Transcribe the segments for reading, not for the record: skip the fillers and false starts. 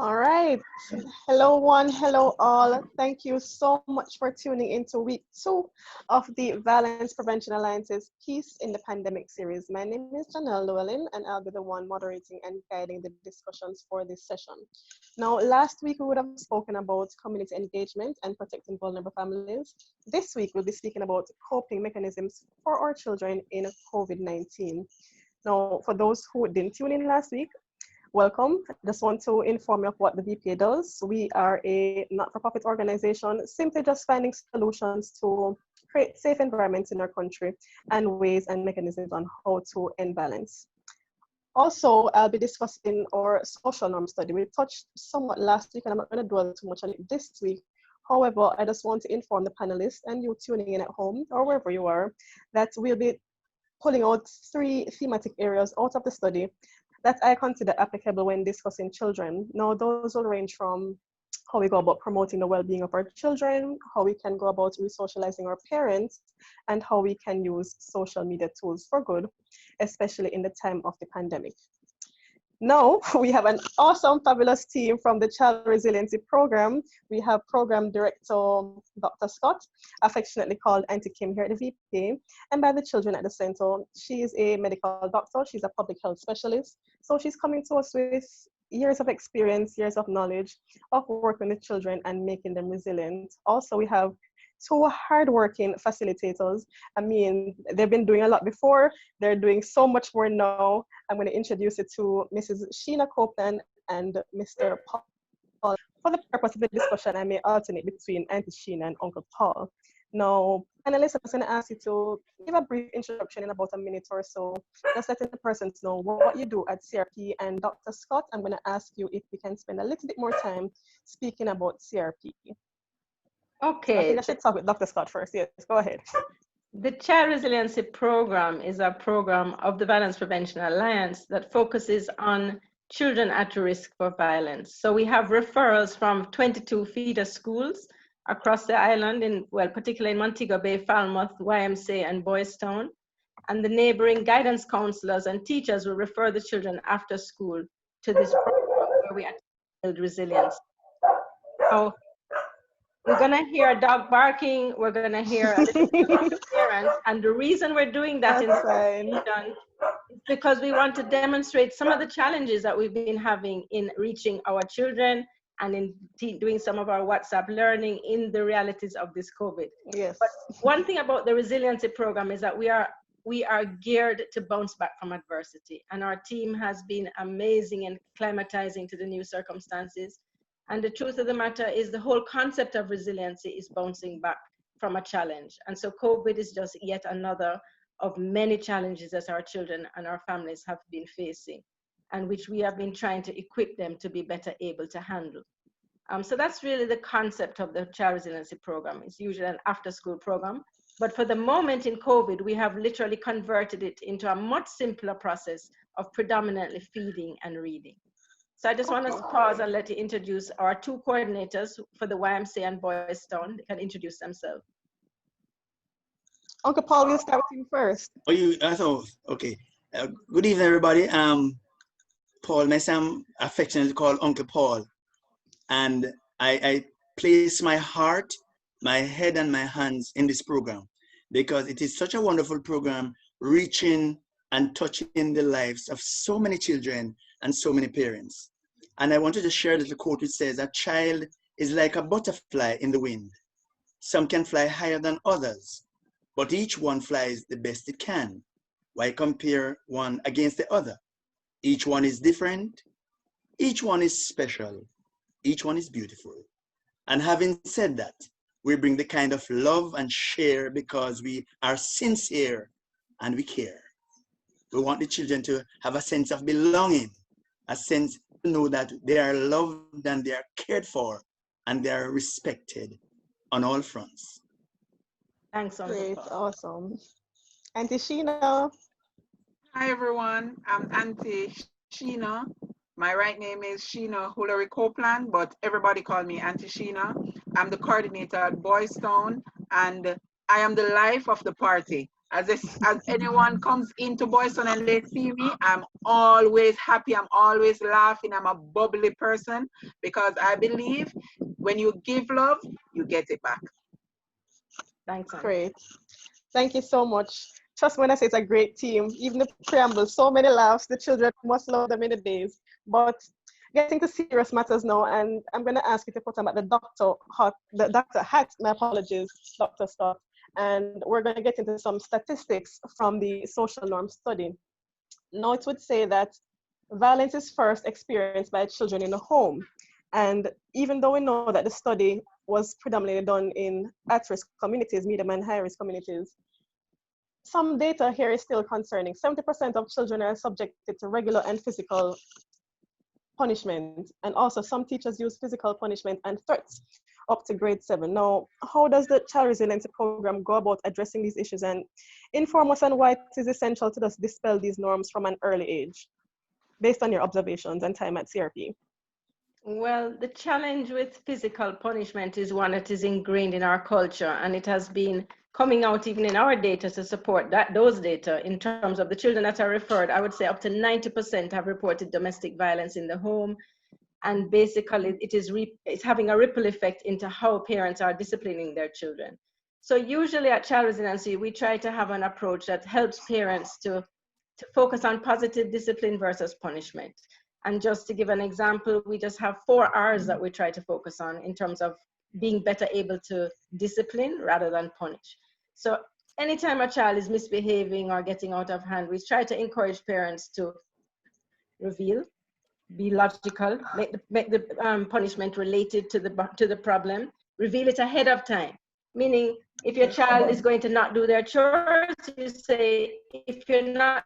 All right. Hello, one. Hello, all. Thank you so much for tuning into week 2 of the Violence Prevention Alliance's Peace in the Pandemic series. My name is Janelle Llewellyn, and I'll be the one moderating and guiding the discussions for this session. Now, last week we would have spoken about community engagement and protecting vulnerable families. This week we'll be speaking about coping mechanisms for our children in COVID-19. Now, for those who didn't tune in last week, welcome. Just want to inform you of what the VPA does. We are a not-for-profit organization, simply just finding solutions to create safe environments in our country and ways and mechanisms on how to end violence. Also, I'll be discussing our social norm study. We touched somewhat last week, and I'm not going to dwell too much on it this week. However, I just want to inform the panelists and you tuning in at home or wherever you are that we'll be pulling out 3 thematic areas out of the study that I consider applicable when discussing children. Now, those will range from how we go about promoting the well-being of our children, how we can go about re-socializing our parents, and how we can use social media tools for good, especially in the time of the pandemic. Now, we have an awesome, fabulous team from the Child Resiliency Program. We have Program Director Dr. Scott, affectionately called Auntie Kim here at the VPA, and by the children at the center. She is a medical doctor, she's a public health specialist, so she's coming to us with years of experience, years of knowledge of working with children and making them resilient. Also, we have 2 hardworking facilitators. I mean, they've been doing a lot before. They're doing so much more now. I'm going to introduce you to Mrs. Sheena Copeland and Mr. Paul. For the purpose of the discussion, I may alternate between Auntie Sheena and Uncle Paul. Now, panelists, I'm just going to ask you to give a brief introduction in about a minute or so, just letting the persons know what you do at CRP. And Dr. Scott, I'm going to ask you if we can spend a little bit more time speaking about CRP. Okay. I think I should talk with Dr. Scott first. Yes, go ahead. The Child Resiliency Program is a program of the Violence Prevention Alliance that focuses on children at risk for violence. So we have referrals from 22 feeder schools across the island, particularly in Montego Bay, Falmouth, YMCA, and Boys Town. And the neighboring guidance counselors and teachers will refer the children after school to this program where we actually build resilience. So we're gonna hear a dog barking, we're gonna hear a little bit of interference, and the reason we're doing that is because we want to demonstrate some of the challenges that we've been having in reaching our children and in doing some of our WhatsApp learning in the realities of this COVID. Yes. But one thing about the resiliency program is that we are geared to bounce back from adversity, and our team has been amazing in acclimatizing to the new circumstances. And the truth of the matter is the whole concept of resiliency is bouncing back from a challenge. And so COVID is just yet another of many challenges that our children and our families have been facing, and which we have been trying to equip them to be better able to handle. So that's really the concept of the Child Resiliency Program. It's usually an after-school program, but for the moment in COVID, we have literally converted it into a much simpler process of predominantly feeding and reading. So I just want to pause and let you introduce our 2 coordinators for the YMCA and Boys Town. They can introduce themselves. Uncle Paul, we'll start with you first. Okay. Good evening, everybody. Paul, myself affectionately called Uncle Paul. And I place my heart, my head, and my hands in this program because it is such a wonderful program, reaching and touching the lives of so many children and so many parents. And I wanted to share a little quote which says, "A child is like a butterfly in the wind. Some can fly higher than others, but each one flies the best it can. Why compare one against the other? Each one is different. Each one is special. Each one is beautiful." And having said that, we bring the kind of love and share because we are sincere and we care. We want the children to have a sense of belonging, a sense to know that they are loved and they are cared for and they are respected on all fronts. Thanks, Great, awesome. Auntie Sheena. Hi, everyone. I'm Auntie Sheena. My right name is Sheena Hillary Copeland, but everybody call me Auntie Sheena. I'm the coordinator at Boys Town, and I am the life of the party. As anyone comes into Boyston and they see me, I'm always happy. I'm always laughing. I'm a bubbly person because I believe when you give love, you get it back. Thanks, Anne. Great. Thank you so much. Trust me when I say it's a great team. Even the preamble, so many laughs. The children must love them in the days. But getting to serious matters now, and I'm going to ask you to put on the doctor hat. My apologies, Dr. Scott. And we're going to get into some statistics from the social norm study. Now, it would say that violence is first experienced by children in the home. And even though we know that the study was predominantly done in at-risk communities, medium and high-risk communities, some data here is still concerning. 70% of children are subjected to regular and physical punishment. And also some teachers use physical punishment and threats up to grade 7. Now, how does the Child Resiliency Program go about addressing these issues, and inform us on why it is essential to just dispel these norms from an early age, based on your observations and time at CRP? Well, the challenge with physical punishment is one that is ingrained in our culture, and it has been coming out even in our data to support those data in terms of the children that are referred. I would say up to 90% have reported domestic violence in the home, and basically it's having a ripple effect into how parents are disciplining their children. So usually at Child Resiliency, we try to have an approach that helps parents to focus on positive discipline versus punishment. And just to give an example, we just have 4 R's that we try to focus on in terms of being better able to discipline rather than punish. So anytime a child is misbehaving or getting out of hand, we try to encourage parents to reveal, be logical, make the punishment related to the problem, reveal it ahead of time. Meaning, if your child is going to not do their chores, you say, if you're not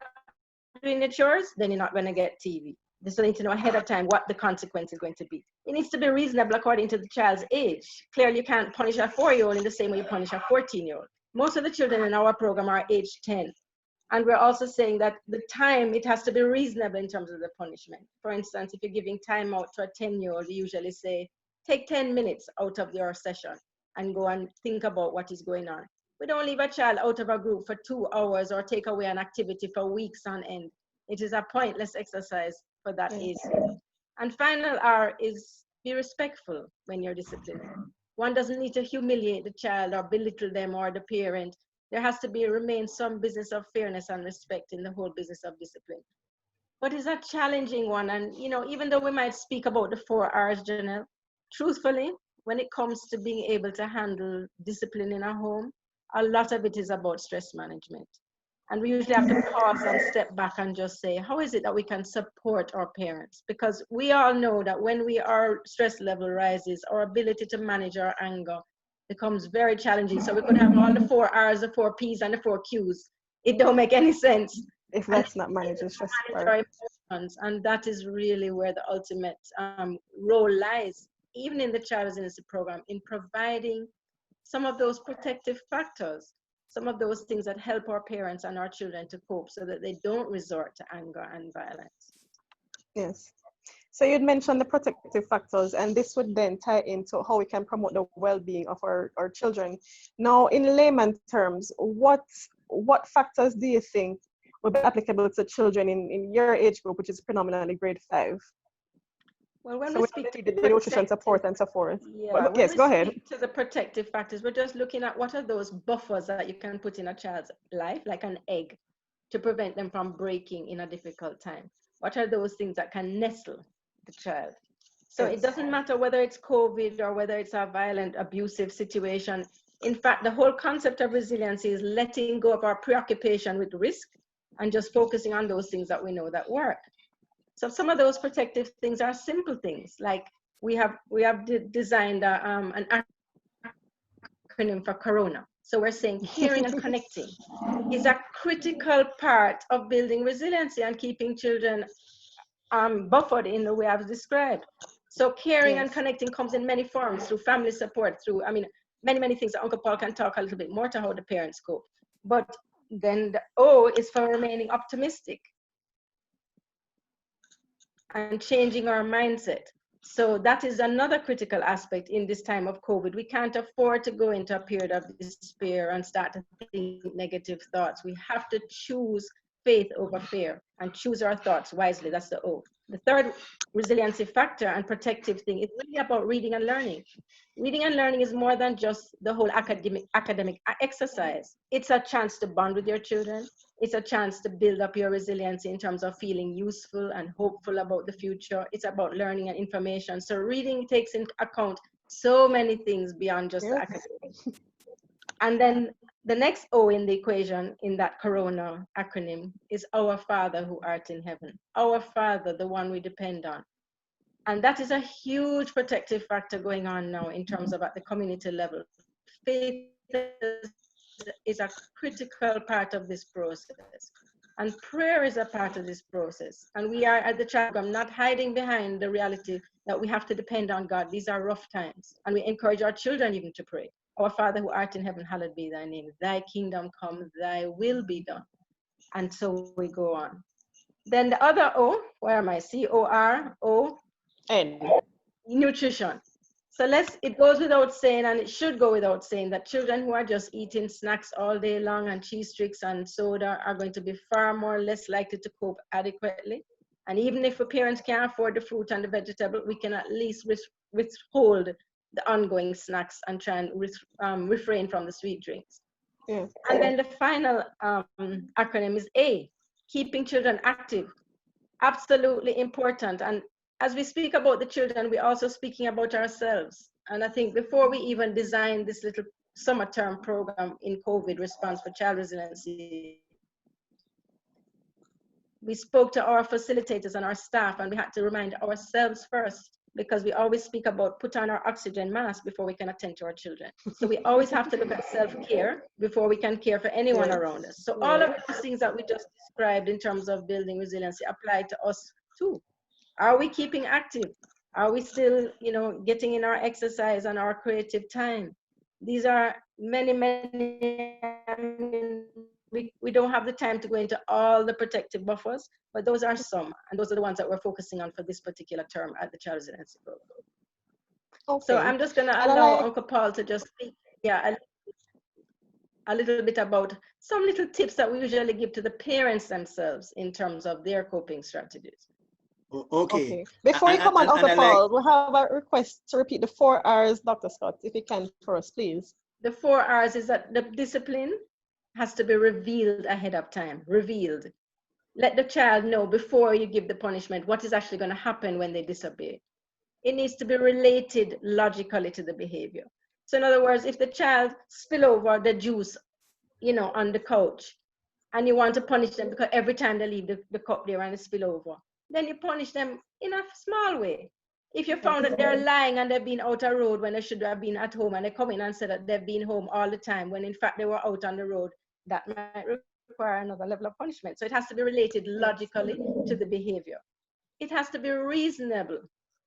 doing the chores, then you're not going to get TV. They still need to know ahead of time what the consequence is going to be. It needs to be reasonable according to the child's age. Clearly, you can't punish a 4-year-old in the same way you punish a 14-year-old. Most of the children in our program are age 10. And we're also saying that the time, it has to be reasonable in terms of the punishment. For instance, if you're giving time out to a 10-year-old, we usually say, take 10 minutes out of your session and go and think about what is going on. We don't leave a child out of a group for 2 hours or take away an activity for weeks on end. It is a pointless exercise for that age. And final R is be respectful when you're disciplining. One doesn't need to humiliate the child or belittle them or the parent. There has to remain some business of fairness and respect in the whole business of discipline. But it's a challenging one. And even though we might speak about the 4 R's, Janelle, truthfully, when it comes to being able to handle discipline in a home, a lot of it is about stress management. And we usually have to pause and step back and just say, how is it that we can support our parents? Because we all know that when our stress level rises, our ability to manage our anger becomes very challenging. So we could have all the 4 R's, the 4 P's, and the 4 Q's. It don't make any sense if that's not managing stress. Our emotions, and that is really where the ultimate role lies, even in the Child Resiliency Program, in providing some of those protective factors, some of those things that help our parents and our children to cope so that they don't resort to anger and violence. Yes. So you'd mentioned the protective factors, and this would then tie into how we can promote the well-being of our children. Now, in layman terms, what factors do you think would be applicable to children in your age group, which is predominantly grade 5? Well, when so we speak to the nutrition support and so forth. Yeah, yes, go ahead. To the protective factors, we're just looking at what are those buffers that you can put in a child's life, like an egg, to prevent them from breaking in a difficult time. What are those things that can nestle the child? So It doesn't matter whether it's COVID or whether it's a violent, abusive situation. In fact, the whole concept of resiliency is letting go of our preoccupation with risk and just focusing on those things that we know that work. So some of those protective things are simple things, like we have designed an acronym for Corona. So we're saying caring and connecting is a critical part of building resiliency and keeping children buffered in the way I've described. So caring and connecting comes in many forms, through family support, through, many things that Uncle Paul can talk a little bit more to how the parents cope. But then the O is for remaining optimistic and changing our mindset. So that is another critical aspect in this time of COVID. We can't afford to go into a period of despair and start to think negative thoughts. We have to choose faith over fear and choose our thoughts wisely. That's the O. The third resiliency factor and protective thing is really about reading and learning. Reading and learning is more than just the whole academic exercise. It's a chance to bond with your children. It's a chance to build up your resiliency in terms of feeling useful and hopeful about the future. It's about learning and information. So reading takes into account so many things beyond just the academic. And then the next O in the equation in that Corona acronym is our Father who art in heaven. Our Father, the one we depend on. And that is a huge protective factor going on now in terms of at the community level. Faith is a critical part of this process. And prayer is a part of this process. And we are at the Child Program not hiding behind the reality that we have to depend on God. These are rough times. And we encourage our children even to pray. Our Father who art in heaven, hallowed be thy name. Thy kingdom come, thy will be done. And so we go on. Then the other O, where am I? CORON. Nutrition. So it goes without saying, and it should go without saying, that children who are just eating snacks all day long and cheese sticks and soda are going to be far more less likely to cope adequately. And even if the parents can't afford the fruit and the vegetable, we can at least withhold the ongoing snacks and try and refrain from the sweet drinks. Yeah. And then the final acronym is A, keeping children active. Absolutely important. And as we speak about the children, we're also speaking about ourselves. And I think before we even designed this little summer term program in COVID response for child resiliency, we spoke to our facilitators and our staff, and we had to remind ourselves first, because we always speak about put on our oxygen mask before we can attend to our children. So we always have to look at self-care before we can care for anyone around us. So all of those things that we just described in terms of building resiliency apply to us too. Are we keeping active? Are we still, getting in our exercise and our creative time? These are many, we don't have the time to go into all the protective buffers, but those are some, and those are the ones that we're focusing on for this particular term at the Child Resiliency Program. Okay. So I'm just going to allow Uncle Paul to just speak, a little bit about some little tips that we usually give to the parents themselves in terms of their coping strategies. Okay. Before you come on, Uncle Paul, we have a request to repeat the 4 R's, Dr. Scott, if you can for us, please. The 4 R's is that the discipline has to be revealed ahead of time, revealed. Let the child know before you give the punishment what is actually going to happen when they disobey. It needs to be related logically to the behavior. So in other words, if the child spill over the juice, on the couch, and you want to punish them because every time they leave the cup there and they spill over, then you punish them in a small way. If you found that they're lying and they've been out on the road when they should have been at home, and they come in and say that they've been home all the time when in fact they were out on the road, that might require another level of punishment. So it has to be related logically to the behavior. It has to be reasonable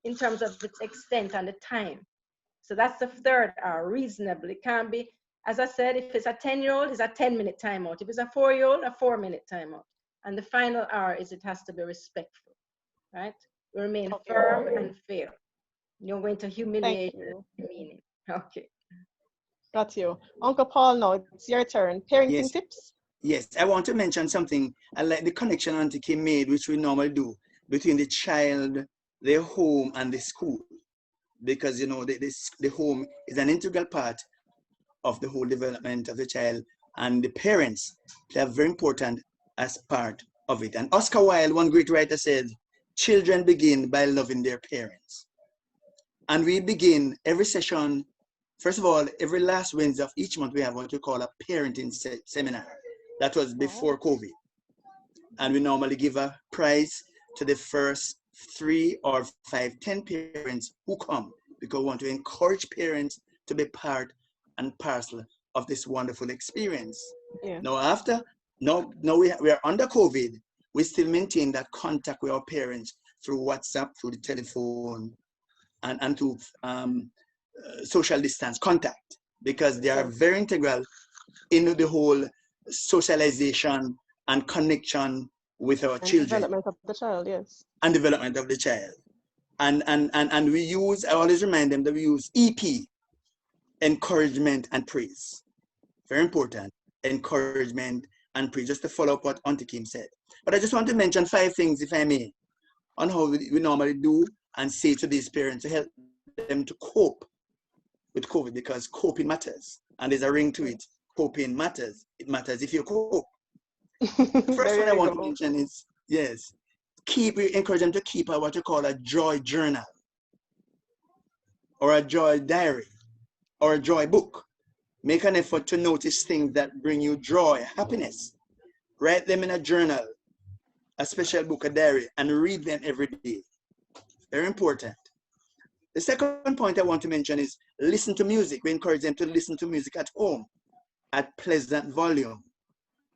in terms of its extent and the time. So that's the 3rd R, reasonable. It can't be, as I said, if it's a 10-year-old, it's a 10-minute timeout. If it's a 4-year-old, a 4-minute timeout. And the final R is it has to be respectful, right? Remain firm and fair. You're going to humiliate the meaning. Okay. Got you. Uncle Paul, now it's your turn. Parenting tips? Yes, I want to mention something. I like the connection Auntie Kim made, which we normally do, between the child, their home, and the school. Because, the home is an integral part of the whole development of the child, and the parents play a very important as part of it. And Oscar Wilde, one great writer, said, children begin by loving their parents. And we begin every session, first of all, every last Wednesday of each month, we have what we call a parenting seminar. That was before COVID. And we normally give a prize to the first 3 or 5, 10 parents who come, because we want to encourage parents to be part and parcel of this wonderful experience. Yeah. Now we are under COVID. We still maintain that contact with our parents through WhatsApp, through the telephone, and through social distance contact, because they are very integral in the whole socialization and connection with our children. Development of the child, yes. And development of the child. And we use, I always remind them that we use EP, encouragement and praise. Very important, encouragement and praise, just to follow up what Auntie Kim said. But I just want to mention 5 things, if I may, on how we normally do and say to these parents to help them to cope with COVID, because coping matters. And there's a ring to it. Coping matters. It matters if you cope. The first one I want to mention is, yes, we encourage them to keep what you call a joy journal, or a joy diary, or a joy book. Make an effort to notice things that bring you joy, happiness. Write them in a journal, a special book, a diary, and read them every day. Very important. The second point I want to mention is listen to music. We encourage them to listen to music at home at pleasant volume.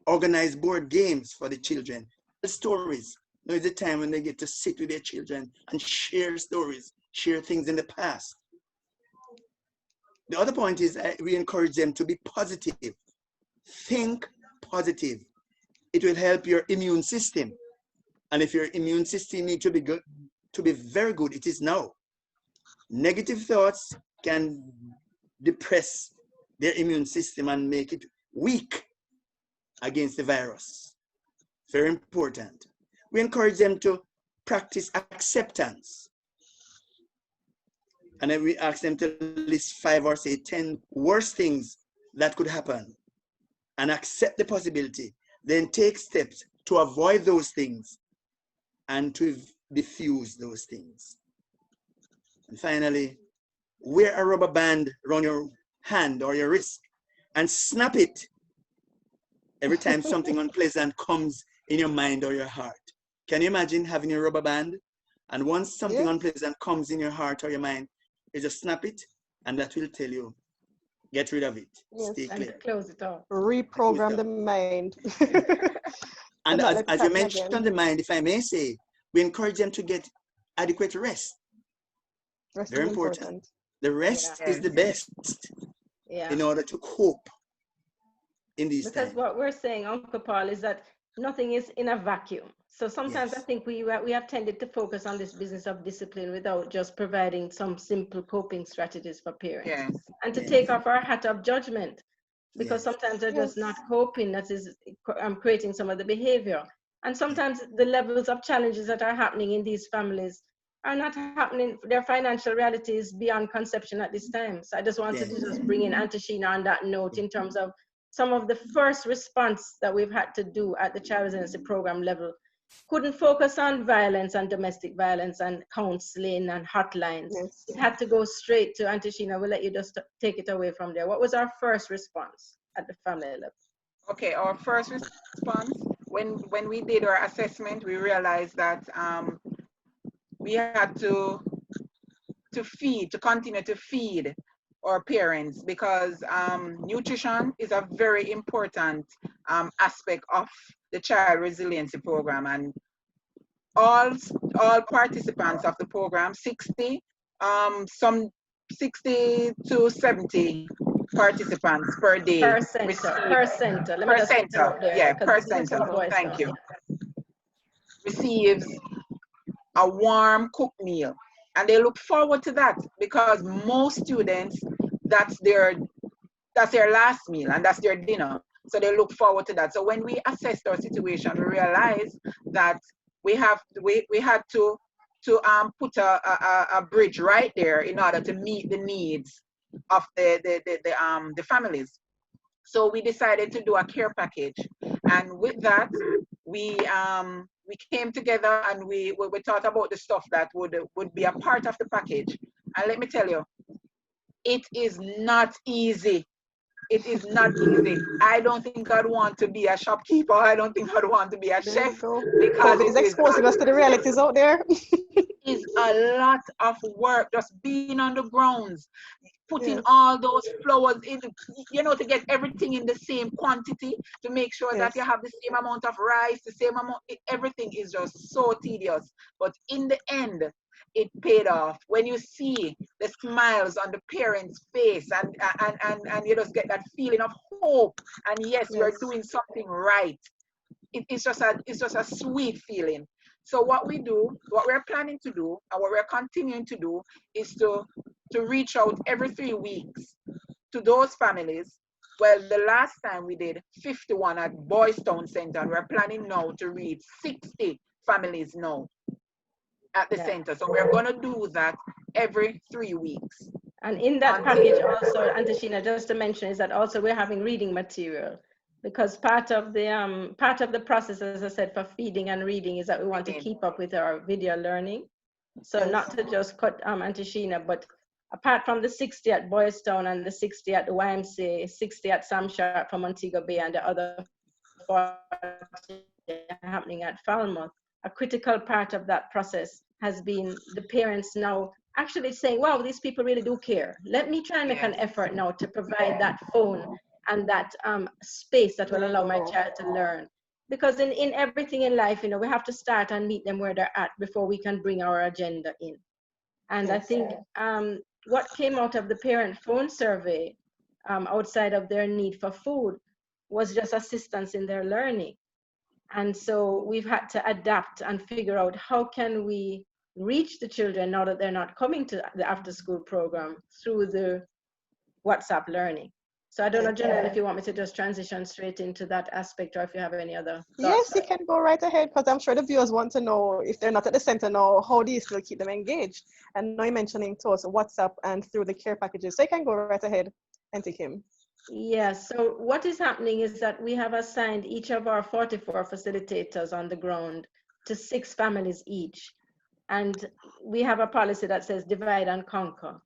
Organize board games for the children. Tell stories. Now is the time when they get to sit with their children and share stories, share things in the past. The other point is we encourage them to be positive. Think positive. It will help your immune system. And if your immune system needs to be good, to be very good, it is now. Negative thoughts can depress their immune system and make it weak against the virus. Very important. We encourage them to practice acceptance. And then we ask them to list 5 or say 10 worst things that could happen and accept the possibility. Then take steps to avoid those things and to diffuse those things. And finally, wear a rubber band around your hand or your wrist and snap it every time something unpleasant comes in your mind or your heart. Can you imagine having a rubber band? And once something unpleasant comes in your heart or your mind, you just snap it, and that will tell you, get rid of it. Stay clear. Close it off. Reprogram the mind. And as you mentioned the mind, if I may say, we encourage them to get adequate rest. Rest Very is important. The rest is the best in order to cope in these times. Because what we're saying, Uncle Paul, is that nothing is in a vacuum. So sometimes I think we have tended to focus on this business of discipline without just providing some simple coping strategies for parents. And to take off our hat of judgment, because sometimes they're just not coping, that is creating some of the behavior. And sometimes the levels of challenges that are happening in these families are not happening, their financial realities beyond conception at this time. So I just wanted to just bring in Auntie Sheena on that note in terms of some of the first response that we've had to do at the Child Resiliency Program level. Couldn't focus on violence and domestic violence and counseling and hotlines. It had to go straight to Auntie Sheena. We'll let you just take it away from there. What was our first response at the family level? Okay, our first response, when we did our assessment, we realized that we had to continue to feed our parents, because nutrition is a very important aspect of the Child Resiliency Program, and all participants of the program, 60 to 70 participants per day. Per center. Thank you. Receives a warm cooked meal, and they look forward to that, because most students, that's their last meal and that's their dinner. So they look forward to that. So when we assessed our situation, we realized that we had to put a bridge right there in order to meet the needs of the families. So we decided to do a care package, and with that, we came together and we thought about the stuff that would be a part of the package. And let me tell you, it is not easy. It is not easy. I don't think I'd want to be a shopkeeper. I don't think I'd want to be a chef, because it's exposing us to the realities out there. It's a lot of work, just being on the grounds, putting all those flowers in, to get everything in the same quantity, to make sure that you have the same amount of rice, the same amount, everything is just so tedious. But in the end, it paid off. When you see the smiles on the parents' face, and you just get that feeling of hope, and yes, you're doing something right. It's just a sweet feeling. So what we do, what we're planning to do, and what we're continuing to do is to reach out every 3 weeks to those families. Well, the last time we did 51 at Boys Town Center, and we're planning now to reach 60 families now at the center. So we're going to do that every 3 weeks. And in that package also, Antashina, just to mention, is that also we're having reading material, because part of the process, as I said, for feeding and reading is that we want to keep up with our video learning. So not to just cut Antashina, but apart from the 60 at Boys Town and the 60 at the YMCA, 60 at Sam Sharp from Montego Bay, and the other 40 happening at Falmouth, a critical part of that process has been the parents now actually saying, wow, these people really do care. Let me try and make an effort now to provide that phone and that space that will allow my child to learn. Because in everything in life, we have to start and meet them where they're at before we can bring our agenda in. And I think what came out of the parent phone survey, outside of their need for food, was just assistance in their learning. And so we've had to adapt and figure out how can we reach the children now that they're not coming to the after school program through the WhatsApp learning. So I don't know, Janelle, if you want me to just transition straight into that aspect, or if you have any other thoughts. Yes, you can go right ahead, because I'm sure the viewers want to know, if they're not at the center now, how do you still keep them engaged? And now you're mentioning to us WhatsApp and through the care packages. So you can go right ahead and take him. Yes, so what is happening is that we have assigned each of our 44 facilitators on the ground to 6 families each. And we have a policy that says divide and conquer.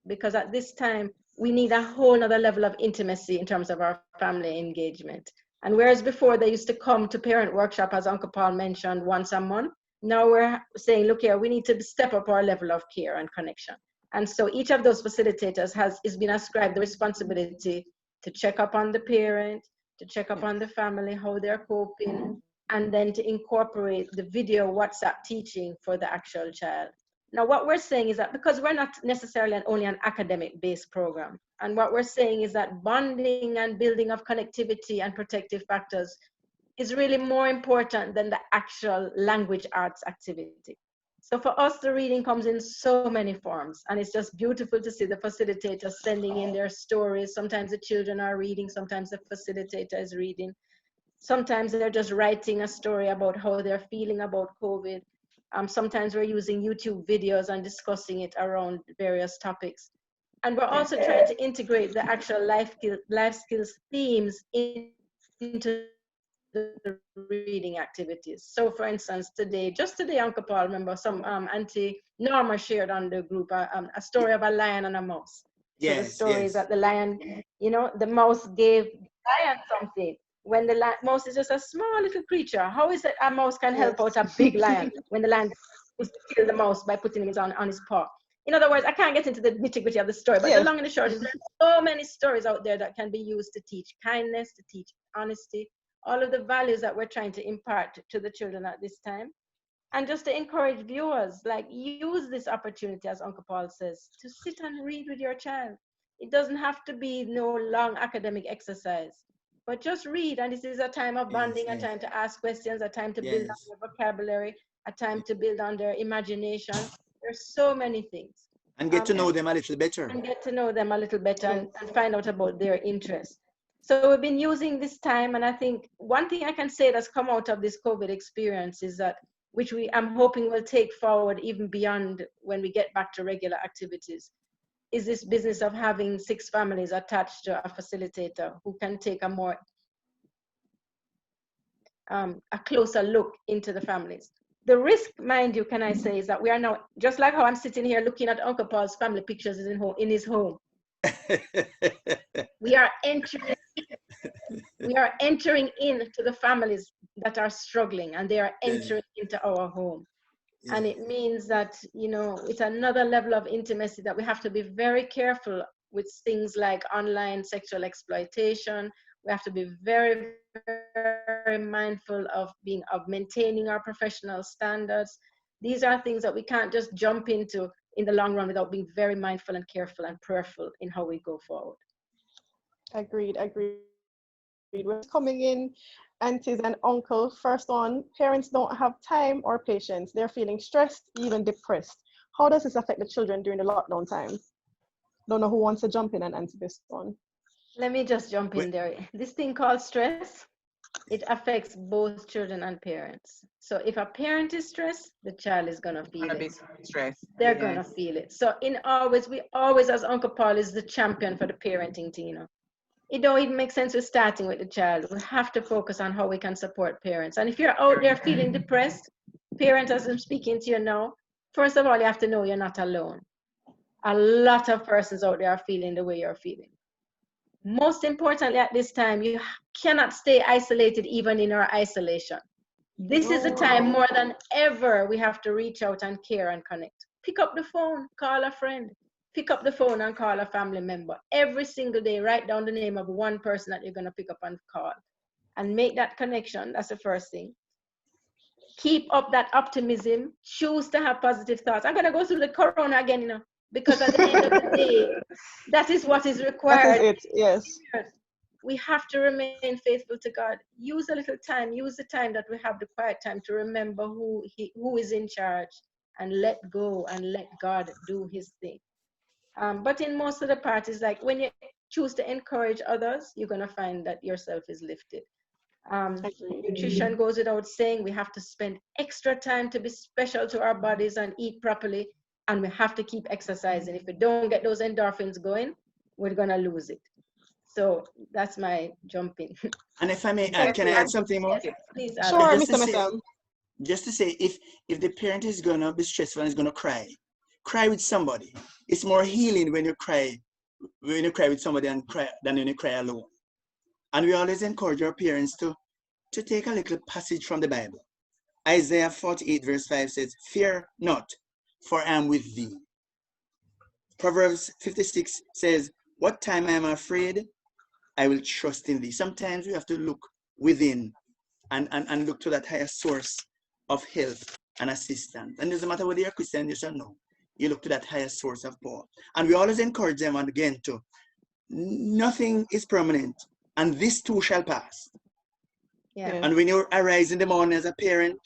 Because at this time, we need a whole nother level of intimacy in terms of our family engagement. And whereas before they used to come to parent workshop, as Uncle Paul mentioned, once a month, now we're saying, look here, we need to step up our level of care and connection. And so each of those facilitators is been ascribed the responsibility to check up on the parent, to check up on the family, how they're coping, and then to incorporate the video WhatsApp teaching for the actual child. Now, what we're saying is that because we're not necessarily only an academic-based program, and what we're saying is that bonding and building of connectivity and protective factors is really more important than the actual language arts activity. So for us, the reading comes in so many forms, and it's just beautiful to see the facilitators sending in their stories. Sometimes the children are reading, sometimes the facilitator is reading. Sometimes they're just writing a story about how they're feeling about COVID. Sometimes we're using YouTube videos and discussing it around various topics. And we're also trying to integrate the actual life skills themes into the reading activities. So for instance, just today, Uncle Paul, remember some Auntie Norma shared on the group a story of a lion and a mouse. Yes, so the story is that the lion, the mouse gave the lion something. When the mouse is just a small little creature, how is it a mouse can help out a big lion when the lion is to kill the mouse by putting him on his paw? In other words, I can't get into the nitty-gritty of the story, but the long and the short is there are so many stories out there that can be used to teach kindness, to teach honesty, all of the values that we're trying to impart to the children at this time. And just to encourage viewers, like, use this opportunity, as Uncle Paul says, to sit and read with your child. It doesn't have to be no long academic exercise, but just read. And this is a time of bonding, a time to ask questions, a time to build on their vocabulary, a time to build on their imagination. There's so many things. And get to know them a little better. And get to know them a little better and find out about their interests. So we've been using this time, and I think one thing I can say that's come out of this COVID experience is that, which I'm hoping will take forward even beyond when we get back to regular activities, is this business of having 6 families attached to a facilitator who can take a more a closer look into the families. The risk, mind you, can I say, is that we are now, just like how I'm sitting here looking at Uncle Paul's family pictures in his home. we are entering into the families that are struggling, and they are entering into our home. And it means that, it's another level of intimacy that we have to be very careful with things like online sexual exploitation. We have to be very, very mindful of maintaining our professional standards. These are things that we can't just jump into in the long run without being very mindful and careful and prayerful in how we go forward. Agreed. When it's coming in, aunties and uncle, first one, parents don't have time or patience. They're feeling stressed, even depressed. How does this affect the children during the lockdown time? Don't know who wants to jump in and answer this one. Let me just jump in there. This thing called stress, it affects both children and parents. So if a parent is stressed, the child is gonna feel Gonna be it. stressed. They're Yes. gonna feel it. So we always, as Uncle Paul is the champion for the parenting team. It don't even make sense with starting with the child. We have to focus on how we can support parents. And if you're out there feeling depressed, parents, as I'm speaking to you now, first of all, you have to know you're not alone. A lot of persons out there are feeling the way you're feeling. Most importantly, at this time, you cannot stay isolated even in our isolation. This is a time more than ever we have to reach out and care and connect. Pick up the phone, call a friend. Pick up the phone and call a family member. Every single day, write down the name of one person that you're going to pick up and call. And make that connection. That's the first thing. Keep up that optimism. Choose to have positive thoughts. I'm going to go through the corona again, because at the end of the day, that is what is required. That is it, yes. We have to remain faithful to God. Use a little time, use the time that we have, the quiet time, to remember who is in charge, and let go and let God do his thing. But in most of the parties, like when you choose to encourage others, you're going to find that yourself is lifted. Nutrition goes without saying. We have to spend extra time to be special to our bodies and eat properly. And we have to keep exercising. If we don't get those endorphins going, we're going to lose it. So that's my jumping. And if I may add, can I add something more? Yes, please. Sure, Just Mr. to say- Messam. Just to say, if the parent is gonna be stressful and is gonna cry with somebody. It's more healing when you cry with somebody and cry than when you cry alone. And we always encourage our parents to take a little passage from the Bible. Isaiah 48 verse 5 says, "Fear not, for I am with thee." Proverbs 56 says, "What time I am afraid, I will trust in thee." Sometimes we have to look within and look to that higher source of help and assistance. And it doesn't matter whether you're Christian, yes or no. You look to that higher source of power. And we always encourage them, and again, to nothing is permanent, and this too shall pass. Yeah. And when you arise in the morning as a parent,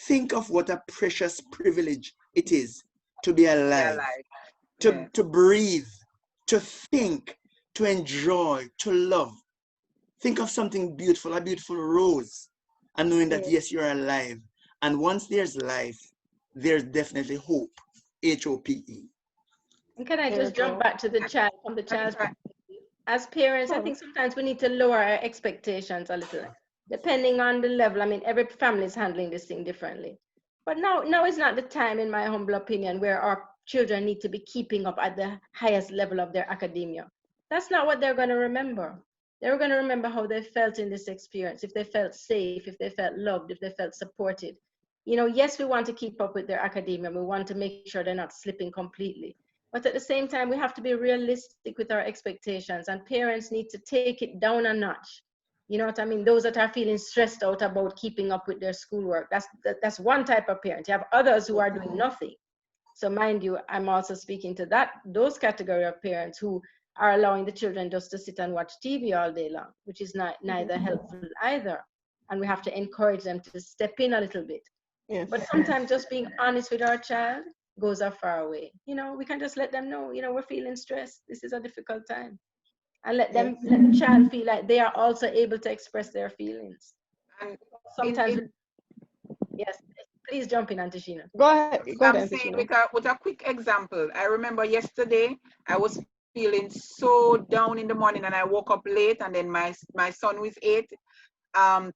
think of what a precious privilege it is to be alive, to breathe, to think, to enjoy, to love. Think of something beautiful, a beautiful rose, and knowing that, yes, you're alive. And once there's life, there's definitely hope. HOPE. And can I just jump back to the child, from the child's perspective? As parents, I think sometimes we need to lower our expectations a little, depending on the level. I mean, every family is handling this thing differently. But now is not the time, in my humble opinion, where our children need to be keeping up at the highest level of their academia. That's not what they're going to remember. They're going to remember how they felt in this experience, if they felt safe, if they felt loved, if they felt supported. Yes, we want to keep up with their academia. We want to make sure they're not slipping completely. But at the same time, we have to be realistic with our expectations, and parents need to take it down a notch. You know what I mean? Those that are feeling stressed out about keeping up with their schoolwork, that's one type of parent. You have others who are doing nothing. So mind you, I'm also speaking to those category of parents who are allowing the children just to sit and watch TV all day long, which is neither helpful either. And we have to encourage them to step in a little bit. Yes. But sometimes just being honest with our child goes a far way. We can just let them know, we're feeling stressed. This is a difficult time. And let the child feel like they are also able to express their feelings. And sometimes, yes, please jump in, Auntie Sheena. Go ahead, I'm Auntie saying Sheena. with a quick example. I remember yesterday I was feeling so down in the morning, and I woke up late, and then my son who is 8,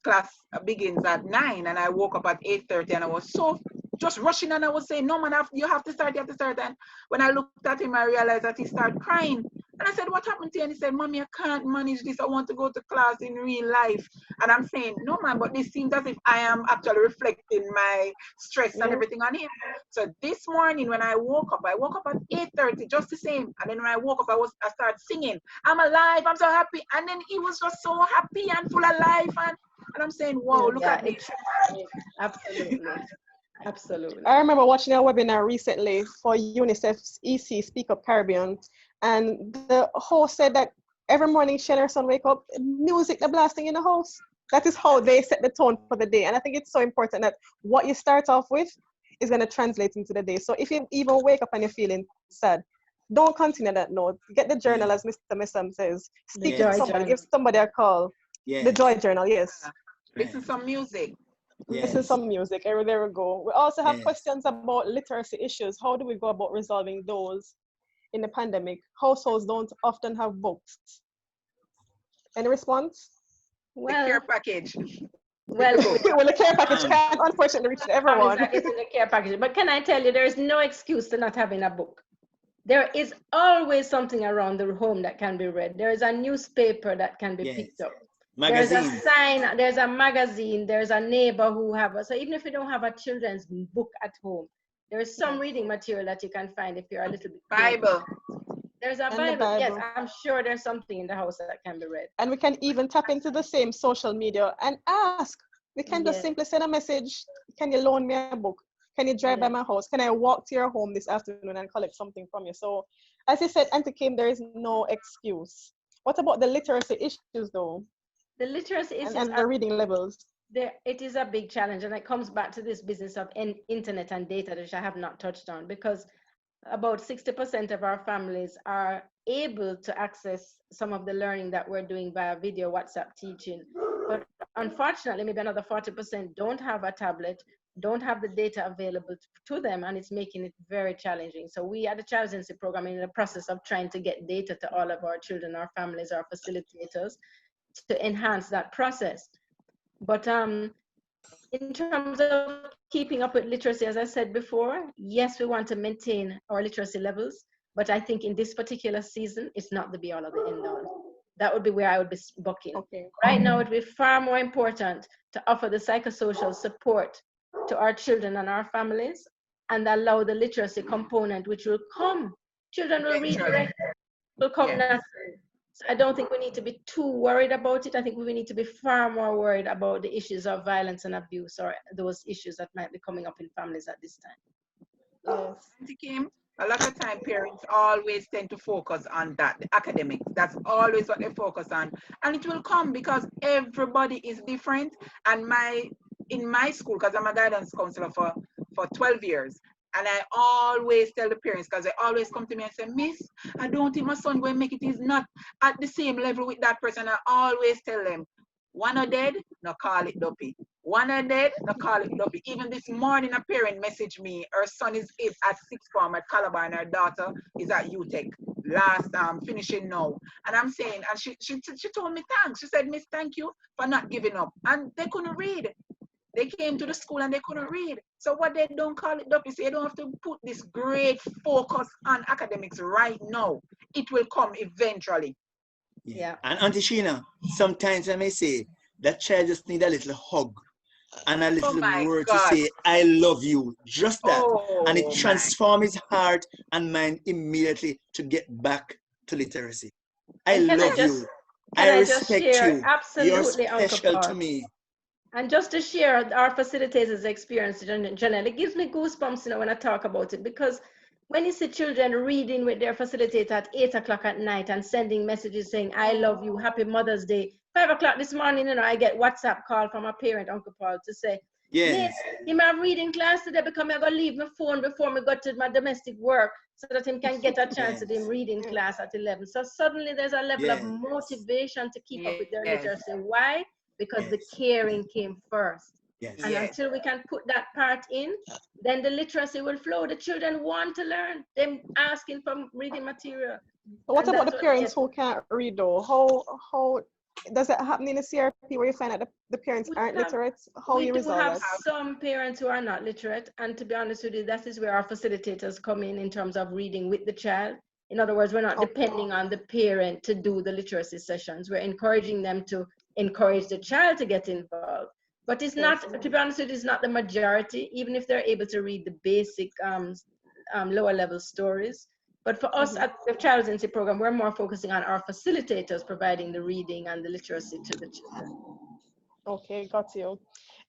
class begins at 9, and I woke up at 8:30, and I was so just rushing, and I was saying, "No man, you have to start. And when I looked at him, I realized that he started crying. And I said, "What happened to you?" And he said, "Mommy, I can't manage this. I want to go to class in real life." And I'm saying, "No man, but this seems as if I am actually reflecting my stress and everything on him." So this morning when I woke up at 8:30, just the same. And then when I woke up, I started singing, "I'm alive, I'm so happy." And then he was just so happy and full of life. And I'm saying, "Wow, look at me." Absolutely. I remember watching a webinar recently for UNICEF's EC Speak Up Caribbean, and the host said that every morning she and her son wake up, music the blasting in the house. That is how they set the tone for the day. And I think it's so important that what you start off with is going to translate into the day. So if you even wake up and you're feeling sad, don't continue that note. Get the journal, as Mr. Missam says. Speak to somebody, give somebody a call. The joy journal, yes. Listen some music. Listen some music. There we go. We also have questions about literacy issues. How do we go about resolving those in the pandemic? Households don't often have books. Any response? Well, the care package. Well, the care package can't unfortunately reach everyone. Getting the care package. But can I tell you, there is no excuse to not having a book. There is always something around the home that can be read. There is a newspaper that can be picked up. There's a sign, there's a magazine, there's a neighbor who have so even if you don't have a children's book at home, there is some reading material that you can find if you're a little bit Bible. There's a Bible. Yes, I'm sure there's something in the house that can be read. And we can even tap into the same social media and ask. We can just simply send a message. Can you loan me a book? Can you drive by my house? Can I walk to your home this afternoon and collect something from you? So as you said, Auntie Kim, there is no excuse. What about the literacy issues though? The literacy issues and the reading levels. It is a big challenge, and it comes back to this business of internet and data, which I have not touched on, because about 60% of our families are able to access some of the learning that we're doing via video, WhatsApp teaching. But unfortunately, maybe another 40% don't have a tablet, don't have the data available to them, and it's making it very challenging. So we at the Child Resiliency Program are in the process of trying to get data to all of our children, our families, our facilitators, to enhance that process. But in terms of keeping up with literacy, as I said before, yes, we want to maintain our literacy levels, but I think in this particular season, it's not the be all of the end all. That would be where I would be bucking. Okay. Right now, it would be far more important to offer the psychosocial support to our children and our families and allow the literacy component, which will come. Children will read directly, will come naturally. So I don't think we need to be too worried about it. I think we need to be far more worried about the issues of violence and abuse, or those issues that might be coming up in families at this time. Yes. Auntie Kim, a lot of time parents always tend to focus on that, the academics. That's always what they focus on. And it will come because everybody is different. And in my school, because I'm a guidance counselor for 12 years, and I always tell the parents, because they always come to me and say, Miss, I don't think my son will make it. He's not at the same level with that person. I always tell them, one are dead, no call it dopey. One are dead, no call it dopey. Even this morning, a parent messaged me. Her son is at sixth form at Calabar, and her daughter is at UTech, last finishing now. And I'm saying, and she told me thanks. She said, Miss, thank you for not giving up. And they couldn't read. They came to the school and they couldn't read. So what they don't call it up is you don't have to put this great focus on academics right now. It will come eventually. Yeah. And Auntie Sheena, sometimes I may say that child just need a little hug and a little word to say, I love you. Just that. And it transforms his heart and mind immediately to get back to literacy. I love you. I respect you. Absolutely, you're special to me. And just to share our facilitators' experience, Janelle, it gives me goosebumps, when I talk about it, because when you see children reading with their facilitator at 8 o'clock at night and sending messages saying, I love you, happy Mother's Day. 5 o'clock this morning, I get WhatsApp call from a parent, Uncle Paul, to say, Miss, he may have reading class today because I'm going to leave my phone before I go to my domestic work so that he can get a chance to do reading class at 11. So suddenly there's a level of motivation to keep up with their literacy. Why? Because the caring came first. And until we can put that part in, then the literacy will flow. The children want to learn. Them asking for reading material. But what about the parents who can't read though? How does it happen in the CRP where you find that the parents aren't literate? How you resolve that? We have some parents who are not literate, and to be honest with you, that is where our facilitators come in terms of reading with the child. In other words, we're not depending on the parent to do the literacy sessions. We're encouraging them to encourage the child to get involved. But it's not, to be honest with you, it's not the majority, even if they're able to read the basic lower level stories. But for us at the Child Resiliency Program, we're more focusing on our facilitators providing the reading and the literacy to the children. Okay, got you.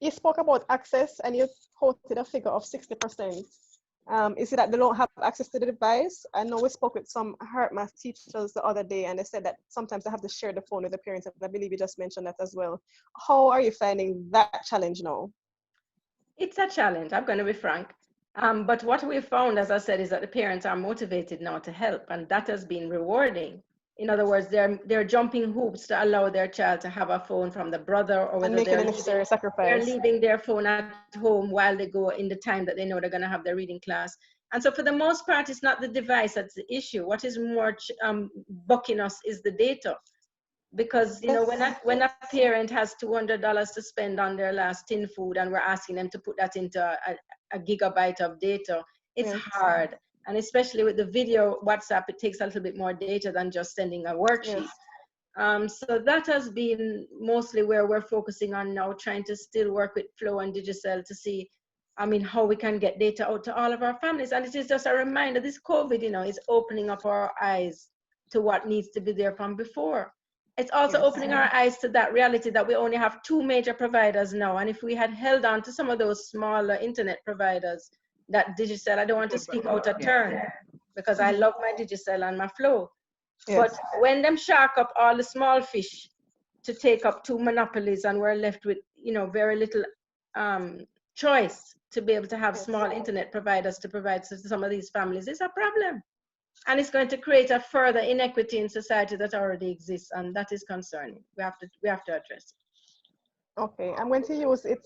You spoke about access and you quoted a figure of 60%. Is it that they don't have access to the device? I know we spoke with some heart math teachers the other day, and they said that sometimes they have to share the phone with the parents, and I believe you just mentioned that as well. How are you finding that challenge now? It's a challenge, I'm going to be frank. But what we found, as I said, is that the parents are motivated now to help, and that has been rewarding. In other words, they're jumping hoops to allow their child to have a phone from the brother, or And whether making the necessary sacrifice. they're leaving their phone at home while they go in the time that they know they're going to have their reading class. And so for the most part, it's not the device that's the issue. What is more bucking us is the data. Because, you know, when a parent has $200 to spend on their last tin food, and we're asking them to put that into a gigabyte of data, it's hard. And especially with the video WhatsApp, it takes a little bit more data than just sending a worksheet. So that has been mostly where we're focusing on now, trying to still work with Flow and Digicel to see, I mean, how we can get data out to all of our families. And it is just a reminder, this COVID, you know, is opening up our eyes to what needs to be there from before. It's also opening our eyes to that reality that we only have 2 major providers now. And if we had held on to some of those smaller internet providers, that Digicel, I don't want to speak out of turn, because I love my Digicel and my Flow. But when them shark up all the small fish to take up 2 monopolies, and we're left with, you know, very little choice to be able to have small internet providers to provide to some of these families, it's a problem. And it's going to create a further inequity in society that already exists, and that is concerning. We have to address it. Okay, I'm going to use it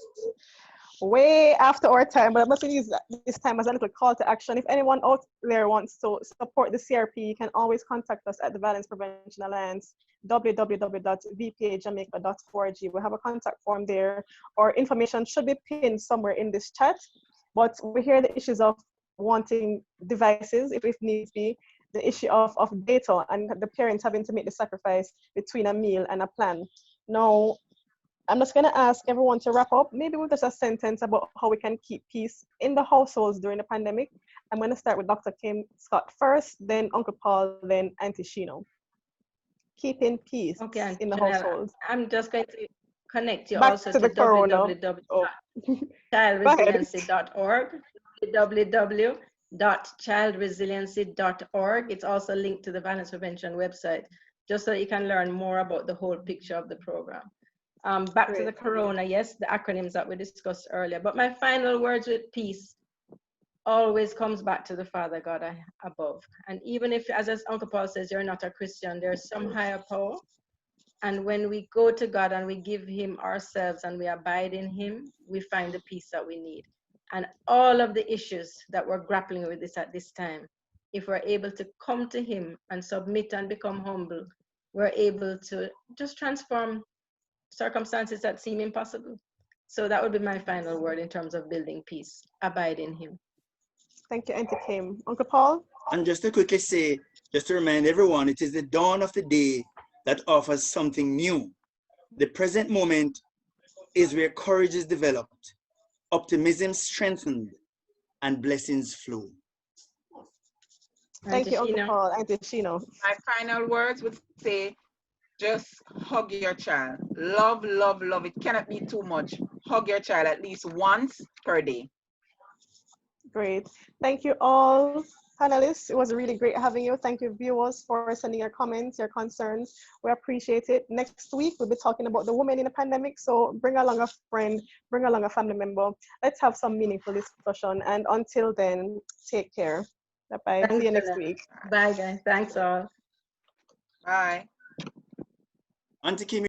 way after our time, but I'm going to use this time as a little call to action. If anyone out there wants to support the CRP, you can always contact us at the Violence Prevention Alliance, www.vpajamaica.org. We have a contact form there. Our information should be pinned somewhere in this chat, but we hear the issues of wanting devices, if needs be, the issue of data, and the parents having to make the sacrifice between a meal and a plan. Now, I'm just going to ask everyone to wrap up, maybe with just a sentence about how we can keep peace in the households during the pandemic. I'm going to start with Dr. Kim Scott first, then Uncle Paul, then Auntie Shino. Keeping peace in the households. I'm just going to connect you Back also to the corona. www.childresiliency.org, www.childresiliency.org. It's also linked to the violence prevention website, just so you can learn more about the whole picture of the program. Back to the corona, yes, the acronyms that we discussed earlier. But my final words with peace always comes back to the Father God above. And even if, as Uncle Paul says, you're not a Christian, there's some higher power. And when we go to God and we give him ourselves and we abide in him, we find the peace that we need. And all of the issues that we're grappling with this at this time, if we're able to come to him and submit and become humble, we're able to just transform circumstances that seem impossible. So that would be my final word in terms of building peace. Abide in him. Thank you, Auntie Kim. Uncle Paul? And just to quickly say, just to remind everyone, it is the dawn of the day that offers something new. The present moment is where courage is developed, optimism strengthened, and blessings flow. Thank you, Uncle Paul. Auntie Shino. My final words would say, just hug your child. Love, love, love. It cannot be too much. Hug your child at least once per day. Great. Thank you all panelists. It was really great having you. Thank you viewers for sending your comments, your concerns. We appreciate it. Next week, we'll be talking about the women in the pandemic. So bring along a friend, bring along a family member. Let's have some meaningful discussion. And until then, take care. Bye-bye. See you next week. Bye, guys. Thanks all. Bye. Auntie Kim,